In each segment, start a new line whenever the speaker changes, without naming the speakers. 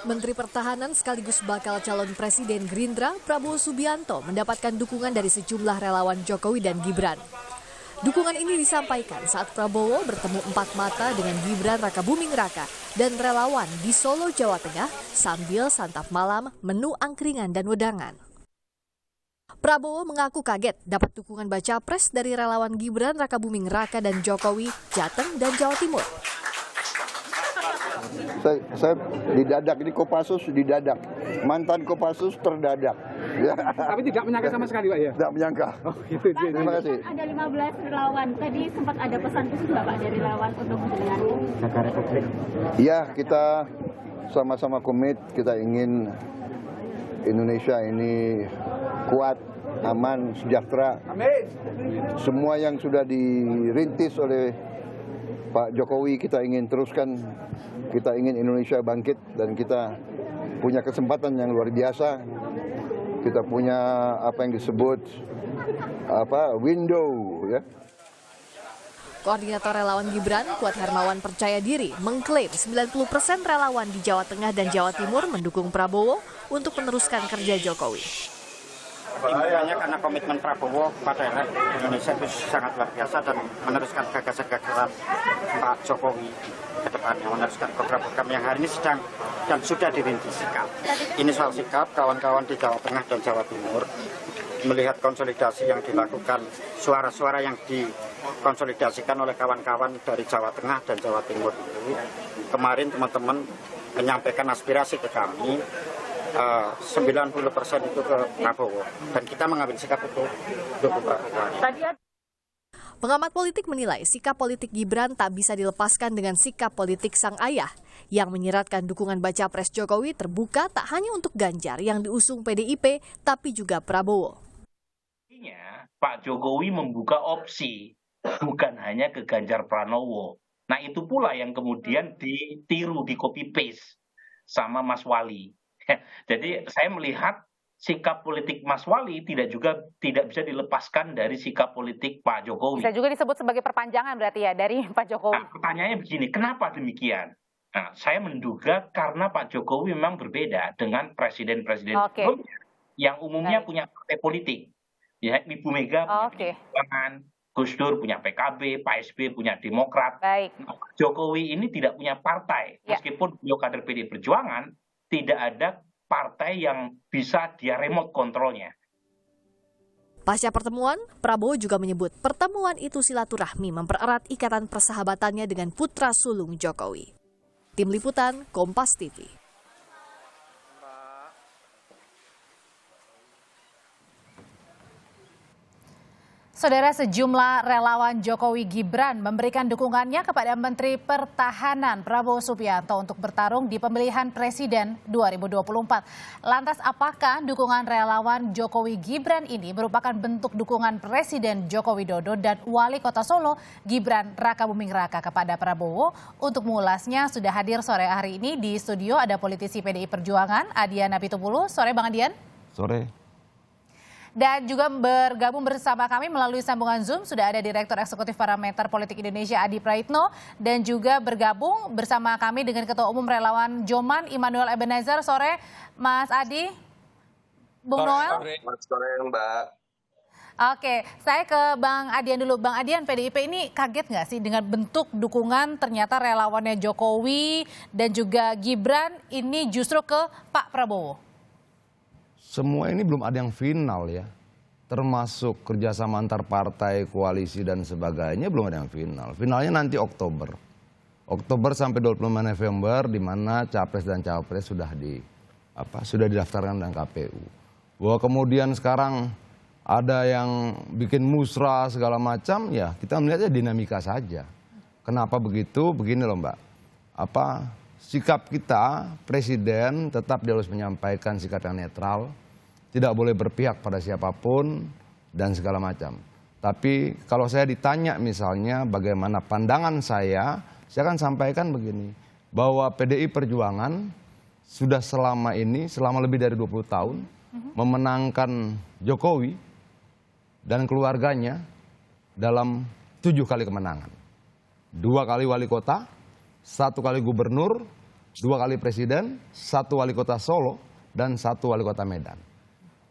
Menteri Pertahanan sekaligus bakal calon Presiden Gerindra Prabowo Subianto mendapatkan dukungan dari sejumlah relawan Jokowi dan Gibran. Dukungan ini disampaikan saat Prabowo bertemu empat mata dengan Gibran Rakabuming Raka dan relawan di Solo, Jawa Tengah sambil santap malam, menu angkringan dan wedangan. Prabowo mengaku kaget dapat dukungan baca pres dari relawan Gibran Rakabuming Raka dan Jokowi, Jateng dan Jawa Timur.
Saya didadak, ini Kopassus didadak, mantan Kopassus terdadak. Ya.
Tapi tidak menyangka sama sekali, Pak, ya?
Tidak menyangka.
Oh, gitu.
Terima kasih.
Ada 15 relawan, tadi sempat ada pesan khusus Bapak dari relawan untuk mendengarkan.
Negara Republik.
Ya, kita sama-sama komit, kita ingin Indonesia ini kuat, aman, sejahtera. Semua yang sudah dirintis oleh Pak Jokowi kita ingin teruskan, kita ingin Indonesia bangkit dan kita punya kesempatan yang luar biasa. Kita punya apa yang disebut window, ya.
Koordinator relawan Gibran, Kuat Hermawan percaya diri, mengklaim 90% relawan di Jawa Tengah dan Jawa Timur mendukung Prabowo untuk meneruskan kerja Jokowi.
Intinya karena komitmen Prabowo pada Indonesia itu sangat luar biasa dan meneruskan gagasan-gagasan Pak Jokowi ke depannya, meneruskan program-program yang hari ini sedang dan sudah dirintis sikap. Ini soal sikap kawan-kawan di Jawa Tengah dan Jawa Timur melihat konsolidasi yang dilakukan, suara-suara yang dikonsolidasikan oleh kawan-kawan dari Jawa Tengah dan Jawa Timur itu. Kemarin teman-teman menyampaikan aspirasi ke kami, 90% itu ke Prabowo dan kita mengambil sikap itu dukung Prabowo.
Pengamat politik menilai sikap politik Gibran tak bisa dilepaskan dengan sikap politik sang ayah yang menyiratkan dukungan baca pres Jokowi terbuka tak hanya untuk Ganjar yang diusung PDIP tapi juga Prabowo.
Pak Jokowi membuka opsi bukan hanya ke Ganjar Pranowo. Nah itu pula yang kemudian ditiru, di copy paste sama Mas Wali. Jadi saya melihat sikap politik Mas Wali tidak bisa dilepaskan dari sikap politik Pak Jokowi.
Bisa juga disebut sebagai perpanjangan berarti ya dari Pak Jokowi.
Nah, pertanyaannya begini, kenapa demikian? Nah, saya menduga karena Pak Jokowi memang berbeda dengan presiden-presiden sebelumnya yang umumnya punya partai politik. Ya, Ibu Mega punya Perjuangan, Gus Dur punya PKB, Pak SBY punya Demokrat. Nah, Pak Jokowi ini tidak punya partai, meskipun beliau kader PD Perjuangan, tidak ada partai yang bisa dia remote kontrolnya.
Pasca pertemuan, Prabowo juga menyebut pertemuan itu silaturahmi mempererat ikatan persahabatannya dengan putra sulung Jokowi. Tim Liputan, Kompas TV.
Saudara, sejumlah relawan Jokowi Gibran memberikan dukungannya kepada Menteri Pertahanan Prabowo Subianto untuk bertarung di pemilihan Presiden 2024. Lantas apakah dukungan relawan Jokowi Gibran ini merupakan bentuk dukungan Presiden Joko Widodo dan Wali Kota Solo Gibran Rakabuming Raka kepada Prabowo? Untuk mengulasnya sudah hadir sore hari ini di studio ada politisi PDI Perjuangan Adian Apitupulu. Sore Bang Adian.
Sore.
Dan juga bergabung bersama kami melalui sambungan Zoom sudah ada Direktur Eksekutif Parameter Politik Indonesia Adi Praitno dan juga bergabung bersama kami dengan Ketua Umum Relawan Joman Immanuel Ebenezer. Sore Mas Adi, Bung Noel.
Sore Mbak.
Oke, saya ke Bang Adian dulu. Bang Adian, PDIP ini kaget nggak sih dengan bentuk dukungan ternyata relawannya Jokowi dan juga Gibran ini justru ke Pak Prabowo?
Semua ini belum ada yang final ya, termasuk kerjasama antar partai, koalisi dan sebagainya belum ada yang final. Finalnya nanti Oktober sampai 25 November di mana capres dan cawapres sudah didaftarkan dengan KPU. Bahwa kemudian sekarang ada yang bikin musrah segala macam, ya kita melihatnya dinamika saja. Kenapa begitu? Begini loh Mbak, sikap kita, Presiden tetap dia harus menyampaikan sikap yang netral, tidak boleh berpihak pada siapapun dan segala macam. Tapi kalau saya ditanya misalnya bagaimana pandangan saya akan sampaikan begini, bahwa PDI Perjuangan sudah selama lebih dari 20 tahun memenangkan Jokowi dan keluarganya dalam 7 kali kemenangan. 2 kali wali kota, 1 kali gubernur, 2 kali presiden, 1 wali kota Solo, dan 1 wali kota Medan.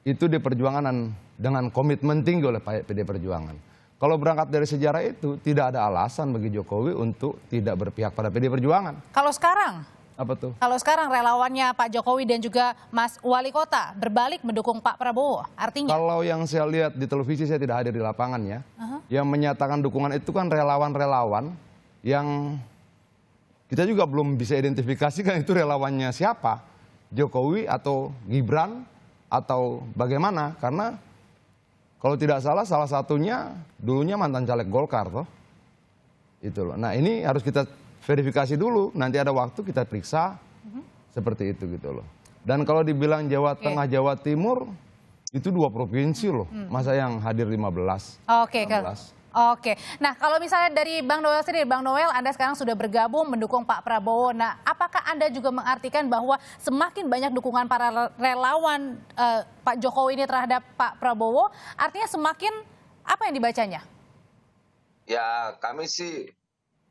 Itu diperjuangkan dengan komitmen tinggi oleh PD Perjuangan. Kalau berangkat dari sejarah itu, tidak ada alasan bagi Jokowi untuk tidak berpihak pada PD Perjuangan.
Kalau sekarang?
Apa tuh?
Kalau sekarang relawannya Pak Jokowi dan juga Mas Wali Kota berbalik mendukung Pak Prabowo, artinya?
Kalau yang saya lihat di televisi, saya tidak hadir di lapangan ya. Yang menyatakan dukungan itu kan relawan-relawan yang kita juga belum bisa identifikasikan itu relawannya siapa. Jokowi atau Gibran atau bagaimana. Karena kalau tidak salah satunya dulunya mantan caleg Golkar toh. Itu loh. Nah ini harus kita verifikasi dulu, nanti ada waktu kita periksa seperti itu gitu loh. Dan kalau dibilang Jawa Tengah, Jawa Timur, itu 2 provinsi loh, masa yang hadir 15.
Oke. Nah kalau misalnya dari Bang Noel sendiri, Bang Noel Anda sekarang sudah bergabung mendukung Pak Prabowo. Nah apakah Anda juga mengartikan bahwa semakin banyak dukungan para relawan Pak Jokowi ini terhadap Pak Prabowo, artinya semakin apa yang dibacanya?
Ya kami sih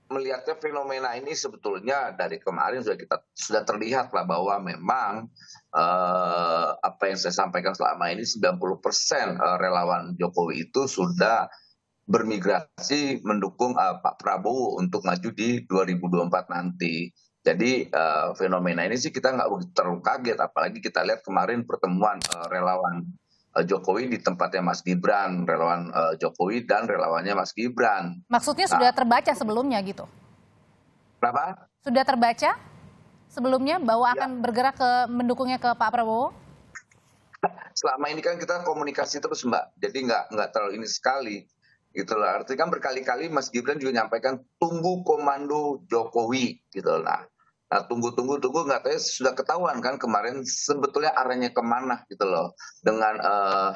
melihatnya fenomena ini sebetulnya dari kemarin sudah terlihat lah bahwa memang apa yang saya sampaikan selama ini 90% relawan Jokowi itu sudah bermigrasi mendukung Pak Prabowo untuk maju di 2024 nanti. Jadi fenomena ini sih kita nggak begitu terlalu kaget, apalagi kita lihat kemarin pertemuan relawan Jokowi di tempatnya Mas Gibran, relawan Jokowi dan relawannya Mas Gibran.
Maksudnya sudah terbaca sebelumnya gitu?
Kenapa?
Sudah terbaca sebelumnya bahwa akan bergerak mendukungnya ke Pak Prabowo?
Selama ini kan kita komunikasi terus Mbak, jadi nggak terlalu ini sekali. Gitu lah. Artinya kan berkali-kali Mas Gibran juga nyampaikan tunggu komando Jokowi gitu lah. Nah, tunggu nggak tahu sudah ketahuan kan kemarin sebetulnya arahnya kemana gitu loh, dengan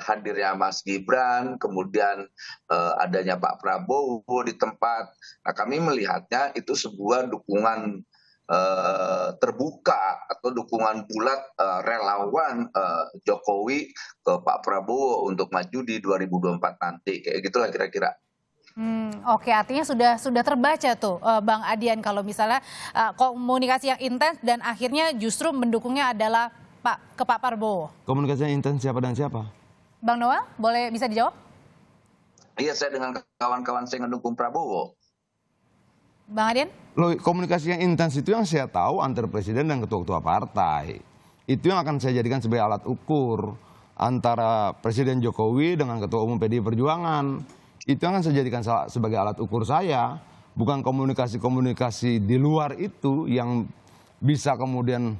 hadirnya Mas Gibran, kemudian adanya Pak Prabowo di tempat. Nah kami melihatnya itu sebuah dukungan terbuka atau dukungan bulat relawan Jokowi ke Pak Prabowo untuk maju di 2024 nanti, kayak gitulah kira-kira.
Oke, artinya sudah terbaca tuh Bang Adian kalau misalnya komunikasi yang intens dan akhirnya justru mendukungnya adalah ke Pak Prabowo.
Komunikasi yang intens siapa dan siapa?
Bang Noel, bisa dijawab?
Iya, saya dengan kawan-kawan saya mendukung Prabowo.
Bang Adian?
Loh, komunikasi yang intens itu yang saya tahu antar presiden dan ketua-ketua partai. Itu yang akan saya jadikan sebagai alat ukur antara Presiden Jokowi dengan Ketua Umum PDI Perjuangan. Itu akan saya jadikan sebagai alat ukur saya, bukan komunikasi-komunikasi di luar itu yang bisa kemudian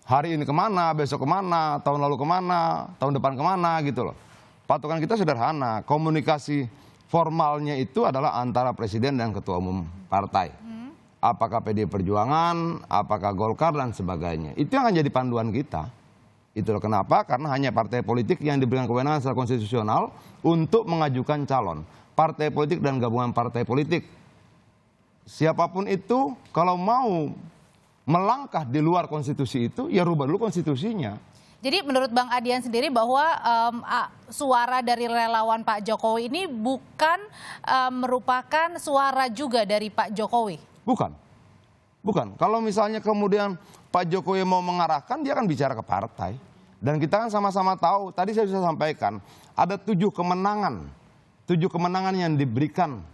hari ini kemana, besok kemana, tahun lalu kemana, tahun depan kemana gitu loh. Patokan kita sederhana, komunikasi formalnya itu adalah antara presiden dan ketua umum partai. Apakah PDI Perjuangan, apakah Golkar dan sebagainya. Itu yang akan jadi panduan kita. Itulah kenapa, karena hanya partai politik yang diberikan kewenangan secara konstitusional untuk mengajukan calon. Partai politik dan gabungan partai politik. Siapapun itu kalau mau melangkah di luar konstitusi itu, ya rubah dulu konstitusinya.
Jadi menurut Bang Adian sendiri bahwa suara dari relawan Pak Jokowi ini bukan merupakan suara juga dari Pak Jokowi? Bukan. Kalau misalnya kemudian Pak Jokowi mau mengarahkan, dia akan bicara ke partai. Dan kita kan sama-sama tahu, tadi saya sudah sampaikan, ada 7 kemenangan. 7 kemenangan yang diberikan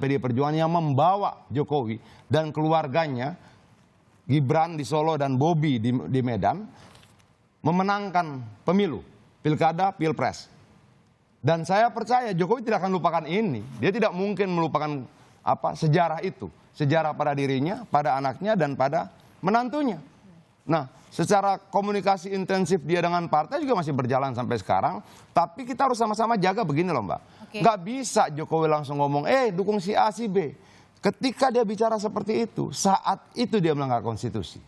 PDI Perjuangan yang membawa Jokowi dan keluarganya, Gibran di Solo dan Bobi di Medan, memenangkan pemilu, pilkada, pilpres. Dan saya percaya Jokowi tidak akan lupakan ini. Dia tidak mungkin melupakan sejarah itu. Sejarah pada dirinya, pada anaknya, dan pada menantunya. Nah, secara komunikasi intensif dia dengan partai juga masih berjalan sampai sekarang. Tapi kita harus sama-sama jaga begini loh Mbak. Nggak bisa Jokowi langsung ngomong, dukung si A, si B. Ketika dia bicara seperti itu, saat itu dia melanggar konstitusi.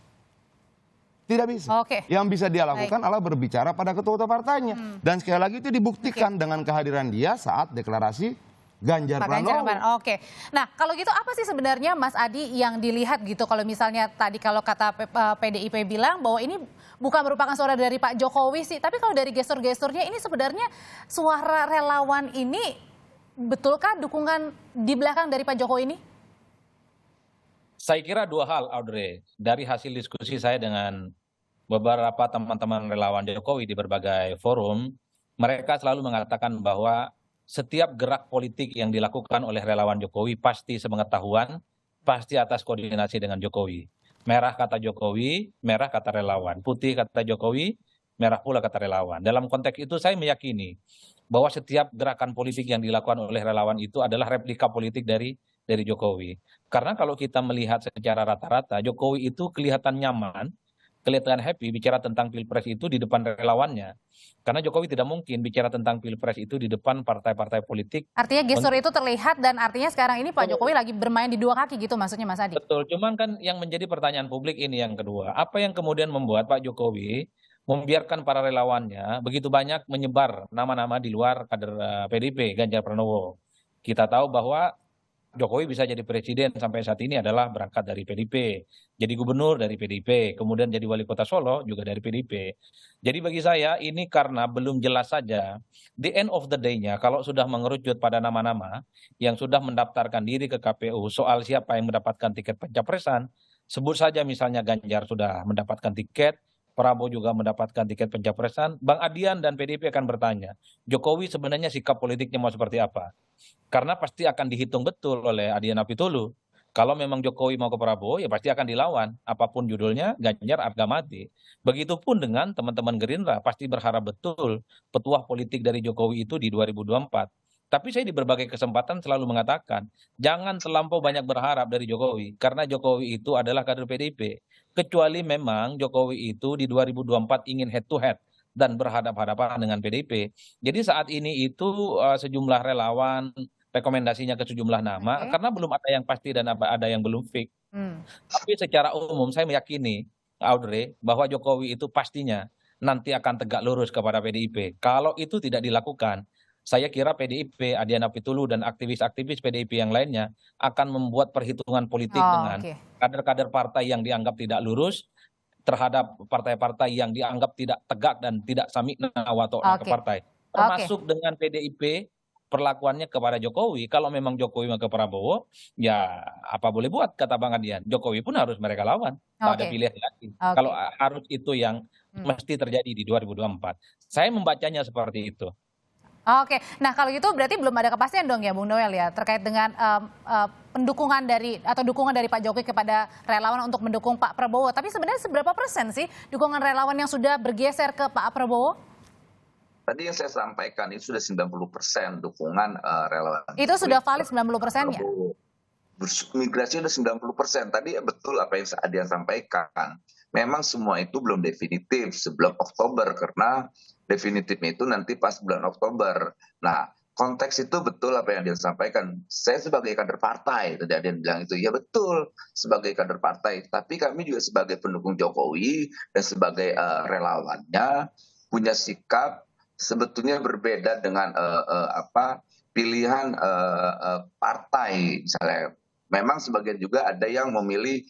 Tidak bisa. Yang bisa dia lakukan adalah berbicara pada ketua-ketua partainya. Dan sekali lagi itu dibuktikan dengan kehadiran dia saat deklarasi Ganjar Pranowo. Oke. Nah, kalau gitu apa sih sebenarnya Mas Adi yang dilihat gitu kalau misalnya tadi kalau kata PDIP bilang bahwa ini bukan merupakan suara dari Pak Jokowi sih, tapi kalau dari gestur-gesturnya ini sebenarnya suara relawan ini betulkah dukungan di belakang dari Pak Jokowi ini?
Saya kira dua hal, Audrey. Dari hasil diskusi saya dengan beberapa teman-teman relawan Jokowi di berbagai forum, mereka selalu mengatakan bahwa setiap gerak politik yang dilakukan oleh relawan Jokowi pasti sepengetahuan, pasti atas koordinasi dengan Jokowi. Merah kata Jokowi, merah kata relawan. Putih kata Jokowi, merah pula kata relawan. Dalam konteks itu saya meyakini bahwa setiap gerakan politik yang dilakukan oleh relawan itu adalah replika politik dari Jokowi. Karena kalau kita melihat secara rata-rata, Jokowi itu kelihatan nyaman, kelihatan happy bicara tentang Pilpres itu di depan relawannya. Karena Jokowi tidak mungkin bicara tentang Pilpres itu di depan partai-partai politik.
Artinya gestur itu terlihat dan artinya sekarang ini Pak Jokowi lagi bermain di dua kaki gitu maksudnya Mas Adi?
Betul, cuman kan yang menjadi pertanyaan publik ini yang kedua. Apa yang kemudian membuat Pak Jokowi membiarkan para relawannya begitu banyak menyebar nama-nama di luar kader PDIP, Ganjar Pranowo. Kita tahu bahwa Jokowi bisa jadi presiden sampai saat ini adalah berangkat dari PDIP, jadi gubernur dari PDIP, kemudian jadi wali kota Solo juga dari PDIP. Jadi bagi saya ini karena belum jelas saja, the end of the day-nya kalau sudah mengerucut pada nama-nama yang sudah mendaftarkan diri ke KPU soal siapa yang mendapatkan tiket pencapresan, sebut saja misalnya Ganjar sudah mendapatkan tiket, Prabowo juga mendapatkan tiket pencapresan, Bang Adian dan PDIP akan bertanya, Jokowi sebenarnya sikap politiknya mau seperti apa? Karena pasti akan dihitung betul oleh Adian Apitulu. Kalau memang Jokowi mau ke Prabowo, ya pasti akan dilawan. Apapun judulnya, Ganjar harga mati. Begitupun dengan teman-teman Gerindra, pasti berharap betul petuah politik dari Jokowi itu di 2024. Tapi saya di berbagai kesempatan selalu mengatakan, jangan terlampau banyak berharap dari Jokowi. Karena Jokowi itu adalah kader PDIP. Kecuali memang Jokowi itu di 2024 ingin head to head dan berhadapan-hadapan dengan PDIP. Jadi saat ini itu sejumlah relawan, rekomendasinya ke sejumlah nama, karena belum ada yang pasti dan ada yang belum fix. Tapi secara umum saya meyakini, Audrey, bahwa Jokowi itu pastinya nanti akan tegak lurus kepada PDIP. Kalau itu tidak dilakukan, saya kira PDIP, Adian Apitulu dan aktivis-aktivis PDIP yang lainnya akan membuat perhitungan politik dengan kader-kader partai yang dianggap tidak lurus terhadap partai-partai yang dianggap tidak tegak dan tidak samikna wa ta'na ke partai. Termasuk dengan PDIP perlakuannya kepada Jokowi. Kalau memang Jokowi mau ke Prabowo, ya apa boleh buat kata Bang Adian. Jokowi pun harus mereka lawan. Tak ada pilihan lagi. Kalau harus itu yang mesti terjadi di 2024. Saya membacanya seperti itu.
Oke, nah kalau gitu berarti belum ada kepastian dong ya Bung Noel ya terkait dengan pendukungan dukungan dari Pak Jokowi kepada relawan untuk mendukung Pak Prabowo. Tapi sebenarnya seberapa persen sih dukungan relawan yang sudah bergeser ke Pak Prabowo?
Tadi yang saya sampaikan itu sudah 90% dukungan relawan.
Itu sudah valid 90%-nya?
Migrasi sudah 90%. Tadi betul apa yang Adian sampaikan. Memang semua itu belum definitif sebelum Oktober karena definitifnya itu nanti pas bulan Oktober. Nah, konteks itu betul apa yang dia sampaikan. Saya sebagai kader partai, tadi Adian bilang itu, ya betul sebagai kader partai. Tapi kami juga sebagai pendukung Jokowi dan sebagai relawannya punya sikap sebetulnya berbeda dengan pilihan partai. Misalnya, memang sebagian juga ada yang memilih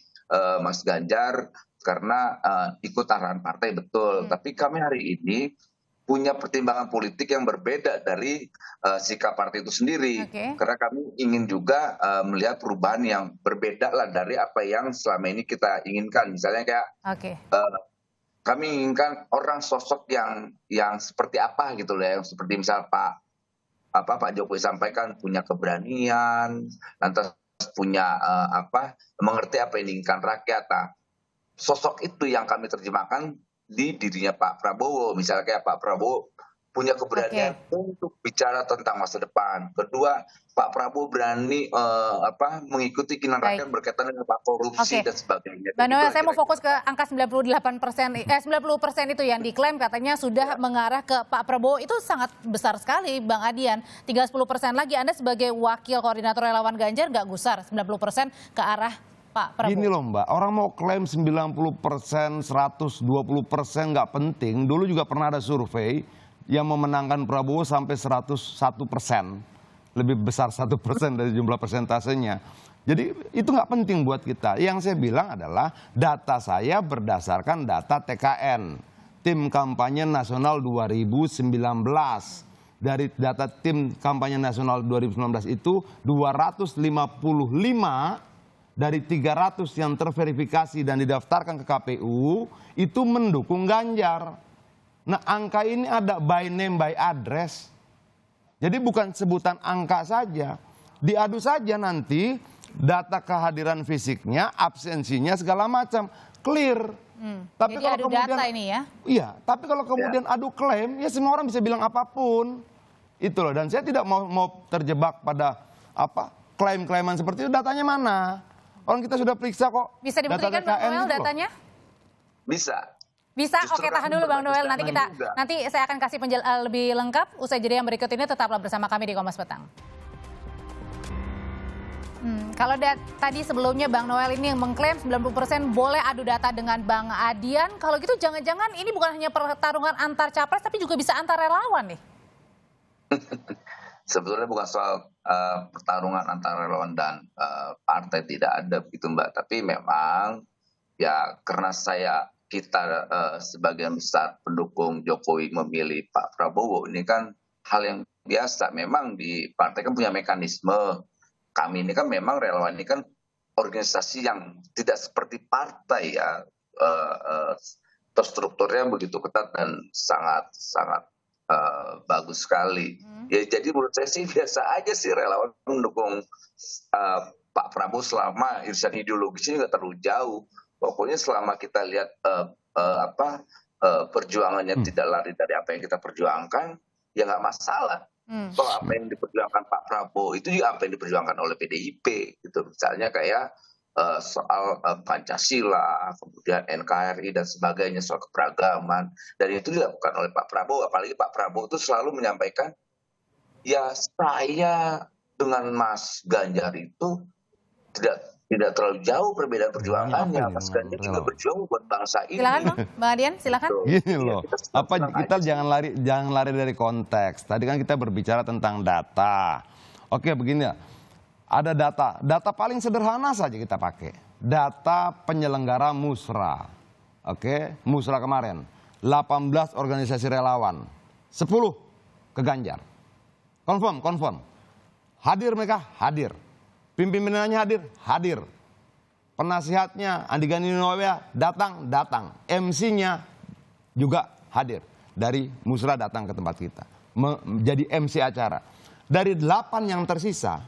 Mas Ganjar karena ikut arahan partai betul. Tapi kami hari ini punya pertimbangan politik yang berbeda dari sikap partai itu sendiri. Karena kami ingin juga melihat perubahan yang berbeda lah dari apa yang selama ini kita inginkan. Misalnya kayak kami inginkan orang sosok yang seperti apa gitu loh, yang seperti misal Pak Jokowi sampaikan punya keberanian, lantas punya mengerti apa yang diinginkan rakyat. Nah, sosok itu yang kami terjemahkan di dirinya Pak Prabowo. Misalnya kayak Pak Prabowo punya keberanian untuk bicara tentang masa depan. Kedua, Pak Prabowo berani mengikuti keinginan rakyat berkaitan dengan korupsi dan sebagainya.
Bang Noel, saya mau fokus ke angka 98%, 90% itu yang diklaim katanya sudah mengarah ke Pak Prabowo. Itu sangat besar sekali, Bang Adian. Tinggal 10% lagi. Anda sebagai wakil koordinator relawan Ganjar nggak gusar 90% ke arah Pak Prabowo? Gini
loh Mbak, orang mau klaim 90%, 120% nggak penting. Dulu juga pernah ada survei yang memenangkan Prabowo sampai 101%. Lebih besar 1% dari jumlah persentasenya. Jadi itu nggak penting buat kita. Yang saya bilang adalah data saya berdasarkan data TKN. Tim Kampanye Nasional 2019. Dari data tim kampanye nasional 2019 itu 255 dari 300 yang terverifikasi dan didaftarkan ke KPU itu mendukung Ganjar. Nah, angka ini ada by name by address. Jadi bukan sebutan angka saja. Diadu saja nanti data kehadiran fisiknya, absensinya segala macam, clear. Tapi
Jadi
kalau
adu
kemudian
data ini ya.
Iya, tapi kalau kemudian adu klaim, ya semua orang bisa bilang apapun. Itu loh, dan saya tidak mau terjebak pada klaim-klaiman seperti itu. Datanya mana? Orang kita sudah periksa kok.
Bisa dibuktikan Bang Noel datanya?
Bisa.
Bisa,
Justru
oke tahan dulu Bang Noel. Nanti saya akan kasih lebih lengkap. Usai jeda yang berikut ini tetaplah bersama kami di Kompas Petang. Kalau tadi sebelumnya Bang Noel ini yang mengklaim 90% boleh adu data dengan Bang Adian. Kalau gitu jangan-jangan ini bukan hanya pertarungan antar capres tapi juga bisa antar relawan nih.
Sebetulnya bukan soal pertarungan antara relawan dan partai, tidak ada begitu Mbak. Tapi memang ya karena kita sebagian besar pendukung Jokowi memilih Pak Prabowo, ini kan hal yang biasa. Memang di partai kan punya mekanisme. Kami ini kan memang relawan ini kan organisasi yang tidak seperti partai ya. Terstrukturnya begitu ketat dan sangat bagus sekali. Ya, jadi menurut saya sih biasa aja sih relawan mendukung Pak Prabowo selama irisan ideologisnya nggak terlalu jauh. Pokoknya selama kita lihat perjuangannya tidak lari dari apa yang kita perjuangkan, ya nggak masalah. Kalau apa yang diperjuangkan Pak Prabowo itu juga apa yang diperjuangkan oleh PDIP, gitu. Misalnya kayak soal Pancasila, kemudian NKRI dan sebagainya, soal keberagaman, dan itu dilakukan oleh Pak Prabowo. Apalagi Pak Prabowo itu selalu menyampaikan, ya saya dengan Mas Ganjar itu tidak terlalu jauh perbedaan perjuangannya. Mas Ganjar juga berjuang buat bangsa ini.
Silakan Bang Adian, silakan.
Gini loh, kita jangan lari dari konteks. Tadi kan kita berbicara tentang data. Oke, begini ya. Ada data paling sederhana saja kita pakai. Data penyelenggara Musra. Oke, Musra kemarin. 18 organisasi relawan. 10 ke Ganjar. Confirm. Hadir mereka? Hadir. Pimpinannya hadir. Penasihatnya Andi Gani Yudhoyono datang. MC-nya juga hadir. Dari Musra datang ke tempat kita. Menjadi MC acara. Dari 8 yang tersisa,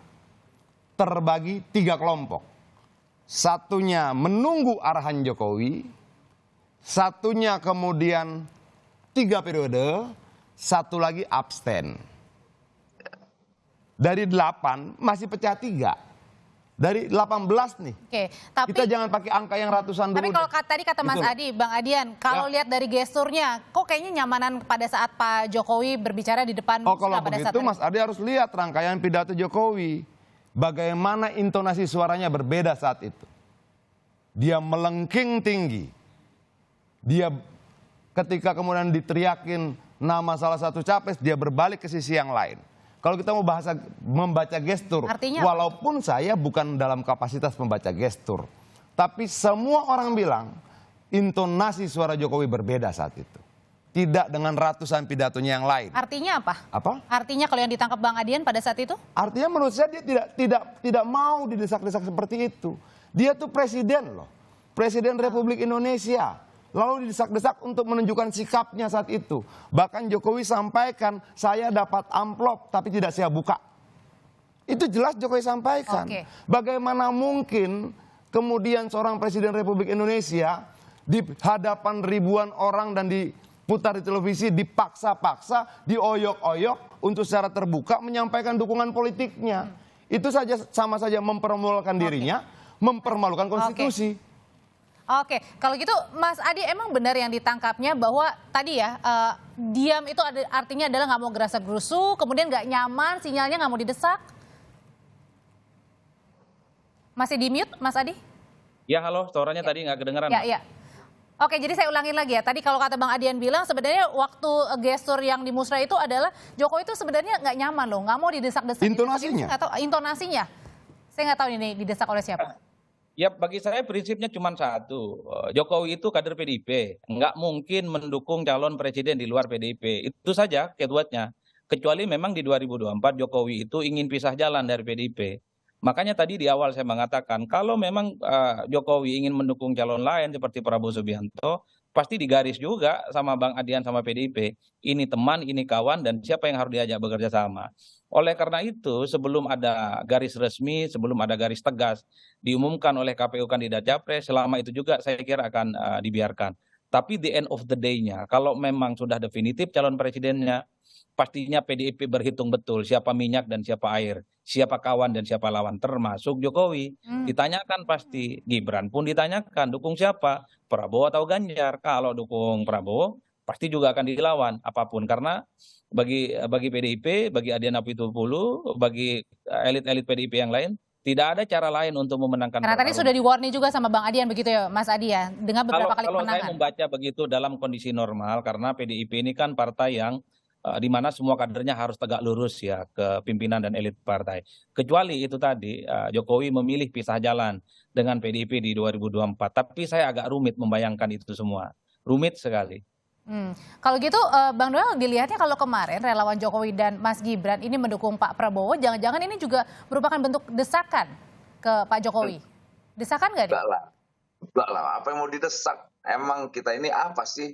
terbagi 3 kelompok. Satunya menunggu arahan Jokowi, satunya kemudian 3 periode, satu lagi abstain. Dari 8 masih pecah 3. Dari 18 nih.
Oke, tapi
kita jangan pakai angka yang ratusan dulu.
Tapi kalau tadi kata Mas Adi, Bang Adian, kalau lihat dari gesturnya, kok kayaknya nyamanan pada saat Pak Jokowi berbicara di depan.
Kalau begitu Mas Adi harus lihat rangkaian pidato Jokowi. Bagaimana intonasi suaranya berbeda saat itu. Dia melengking tinggi. Dia ketika kemudian diteriakin nama salah satu capres, dia berbalik ke sisi yang lain. Kalau kita mau membaca gestur,
artinya
walaupun saya bukan dalam kapasitas membaca gestur, tapi semua orang bilang intonasi suara Jokowi berbeda saat itu. Tidak dengan ratusan pidatonya yang lain.
Artinya apa?
Apa?
Artinya kalau yang ditangkap Bang Adian pada saat itu?
Artinya menurut saya dia tidak mau didesak-desak seperti itu. Dia tuh presiden loh. Presiden Republik Indonesia. Lalu didesak-desak untuk menunjukkan sikapnya saat itu. Bahkan Jokowi sampaikan, saya dapat amplop tapi tidak saya buka. Itu jelas Jokowi sampaikan. Bagaimana mungkin kemudian seorang Presiden Republik Indonesia di hadapan ribuan orang dan diputar di televisi, dipaksa-paksa, dioyok-oyok untuk secara terbuka menyampaikan dukungan politiknya. Itu saja sama saja mempermalukan dirinya, mempermalukan konstitusi.
Oke, kalau gitu Mas Adi emang benar yang ditangkapnya bahwa tadi ya diam itu artinya adalah nggak mau gerasa-gerusu, kemudian nggak nyaman, sinyalnya nggak mau didesak. Masih di mute, Mas Adi?
Ya halo, suaranya tadi nggak kedengeran.
Ya. Oke, jadi saya ulangin lagi ya. Tadi kalau kata Bang Adian bilang sebenarnya waktu gestur yang di Musra itu adalah Jokowi itu sebenarnya nggak nyaman loh, nggak mau didesak-desak.
Intonasinya?
Atau intonasinya? Saya nggak tahu ini didesak oleh siapa.
Ya bagi saya prinsipnya cuma satu, Jokowi itu kader PDIP, nggak mungkin mendukung calon presiden di luar PDIP, itu saja keywordnya. Kecuali memang di 2024 Jokowi itu ingin pisah jalan dari PDIP. Makanya tadi di awal saya mengatakan kalau memang Jokowi ingin mendukung calon lain seperti Prabowo Subianto, pasti digaris juga sama Bang Adian sama PDIP. Ini teman, ini kawan, dan siapa yang harus diajak bekerja sama. Oleh karena itu, sebelum ada garis resmi, sebelum ada garis tegas diumumkan oleh KPU kandidat Capres, selama itu juga saya kira akan dibiarkan. Tapi the end of the day-nya, kalau memang sudah definitif calon presidennya, pastinya PDIP berhitung betul siapa minyak dan siapa air, siapa kawan dan siapa lawan, termasuk Jokowi. Ditanyakan pasti, Gibran pun ditanyakan, dukung siapa? Prabowo atau Ganjar? Kalau dukung Prabowo, pasti juga akan dilawan apapun. Karena bagi PDIP, bagi Adian Apitupulu, bagi elit-elit PDIP yang lain, tidak ada cara lain untuk memenangkan.
Karena tadi sudah di-warning juga sama Bang Adian begitu ya, Mas Adi ya, dengan beberapa kali kemenangan.
Kalau saya membaca begitu dalam kondisi normal, karena PDIP ini kan partai yang di mana semua kadernya harus tegak lurus ya ke pimpinan dan elit partai. Kecuali itu tadi Jokowi memilih pisah jalan dengan PDIP di 2024. Tapi saya agak rumit membayangkan itu semua. Rumit sekali.
Kalau gitu Bang Noel, dilihatnya kalau kemarin relawan Jokowi dan Mas Gibran ini mendukung Pak Prabowo, jangan-jangan ini juga merupakan bentuk desakan ke Pak Jokowi. Desakan nggak nih?
Enggak lah, apa yang mau didesak? Emang kita ini apa sih?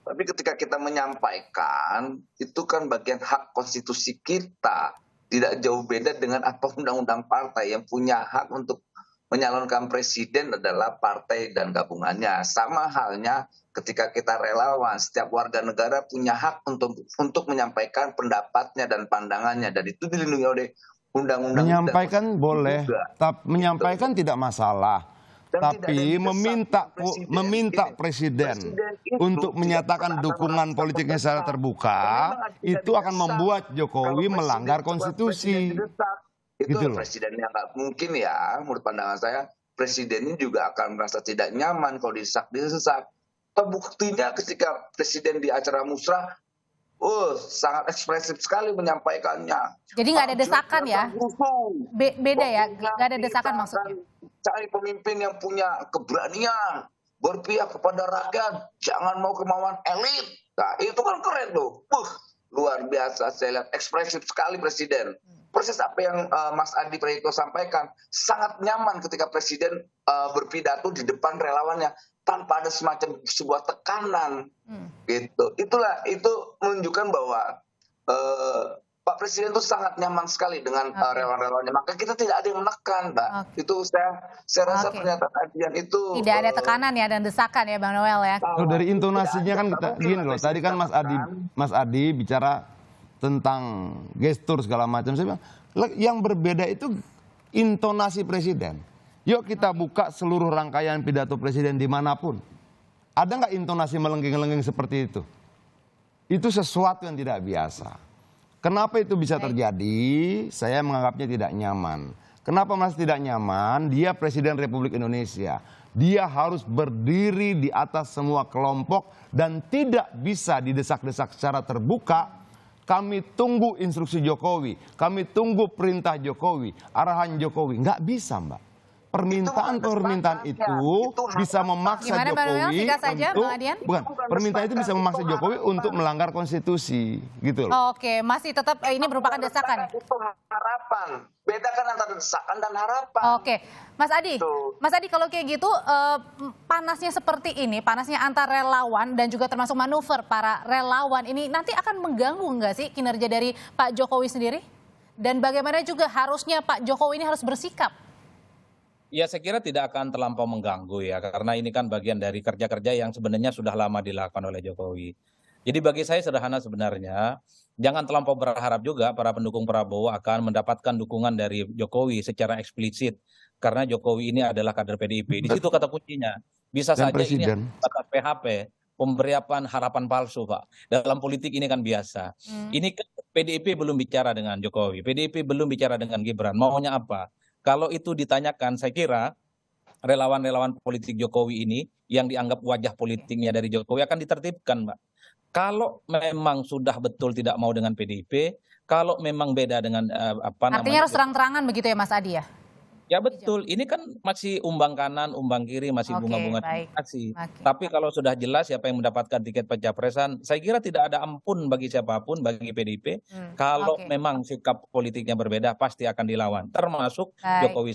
Tapi ketika kita menyampaikan, itu kan bagian hak konstitusi kita. Tidak jauh beda dengan apa undang-undang partai. Yang punya hak untuk menyalonkan presiden adalah partai dan gabungannya. Sama halnya ketika kita relawan, setiap warga negara punya hak untuk menyampaikan pendapatnya dan pandangannya. Dan itu dilindungi oleh undang-undang.
Menyampaikan boleh, tapi menyampaikan tidak masalah. Tapi meminta presiden untuk menyatakan dukungan politiknya secara terbuka, itu akan membuat Jokowi melanggar konstitusi.
Itu presiden yang nggak mungkin ya, menurut pandangan saya, presidennya juga akan merasa tidak nyaman kalau disesak. Buktinya ketika presiden di acara musrah, sangat ekspresif sekali menyampaikannya.
Jadi nggak ada desakan ya? Beda ya, nggak ada desakan maksudnya.
Cari pemimpin yang punya keberanian, berpihak kepada rakyat, jangan mau kemauan elit. Nah, itu kan keren tuh. Luar biasa, saya lihat ekspresif sekali presiden. Persis apa yang Mas Adi Praetno sampaikan, sangat nyaman ketika presiden berpidato di depan relawannya tanpa ada semacam sebuah tekanan. Gitu. Itu menunjukkan bahwa Pak Presiden itu sangat nyaman sekali dengan relawan-relawannya. Maka kita tidak ada yang menekan, Mbak. Itu saya rasa pernyataan Adian itu
tidak ada tekanan ya dan desakan ya, Bang Noel ya.
Dari intonasinya kan kita gini loh. Tadi kan Mas Adi bicara tentang gestur segala macam. Saya bilang, yang berbeda itu intonasi presiden. Yuk kita buka seluruh rangkaian pidato presiden dimanapun. Ada nggak intonasi melenggeng-lenggeng seperti itu? Itu sesuatu yang tidak biasa. Kenapa itu bisa terjadi? Saya menganggapnya tidak nyaman. Kenapa masih tidak nyaman? Dia Presiden Republik Indonesia. Dia harus berdiri di atas semua kelompok dan tidak bisa didesak-desak secara terbuka. Kami tunggu instruksi Jokowi, kami tunggu perintah Jokowi, arahan Jokowi. Nggak bisa, Mbak. Permintaan itu bisa memaksa Jokowi permintaan itu bisa memaksa Jokowi untuk melanggar konstitusi, gitu loh.
Oke, masih tetap ini merupakan desakan.
Itu harapan. Bedakan antara desakan dan harapan.
Oke, Mas Adi kalau kayak gitu panasnya seperti ini, panasnya antar relawan dan juga termasuk manuver para relawan ini nanti akan mengganggu nggak sih kinerja dari Pak Jokowi sendiri? Dan bagaimana juga harusnya Pak Jokowi ini harus bersikap?
Ya saya kira tidak akan terlampau mengganggu ya, karena ini kan bagian dari kerja-kerja yang sebenarnya sudah lama dilakukan oleh Jokowi. Jadi bagi saya sederhana sebenarnya, jangan terlampau berharap juga para pendukung Prabowo akan mendapatkan dukungan dari Jokowi secara eksplisit. Karena Jokowi ini adalah kader PDIP. Di situ kata kuncinya. Bisa saja ini kata PHP, pemberian harapan palsu Pak. Dalam politik ini kan biasa. Ini kan PDIP belum bicara dengan Jokowi, PDIP belum bicara dengan Gibran, maunya apa? Kalau itu ditanyakan, saya kira relawan-relawan politik Jokowi ini yang dianggap wajah politiknya dari Jokowi akan ditertibkan, Mbak. Kalau memang sudah betul tidak mau dengan PDIP, kalau memang beda dengan
Artinya harus terang-terangan begitu ya, Mas Adi ya?
Ya betul, ini kan masih umbang kanan, umbang kiri, masih bunga-bunga demokrasi. Tapi kalau sudah jelas siapa yang mendapatkan tiket pencapresan, saya kira tidak ada ampun bagi siapapun, bagi PDIP. Kalau memang sikap politiknya berbeda, pasti akan dilawan, termasuk Jokowi.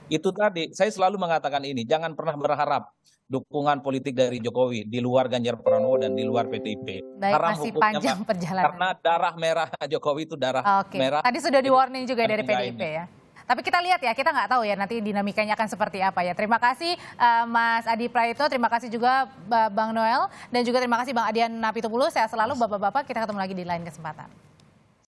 Itu tadi, saya selalu mengatakan ini, jangan pernah berharap dukungan politik dari Jokowi di luar Ganjar Pranowo dan di luar PDIP.
Baik, masih panjang perjalanan.
Karena darah merah Jokowi itu darah merah.
Tadi sudah di-warning juga dari PDIP ya. Tapi kita lihat ya, kita nggak tahu ya nanti dinamikanya akan seperti apa ya. Terima kasih Mas Adi Praitno, terima kasih juga Bang Noel, dan juga terima kasih Bang Adian Napitupulu. Sehat selalu Bapak-Bapak, kita ketemu lagi di lain kesempatan.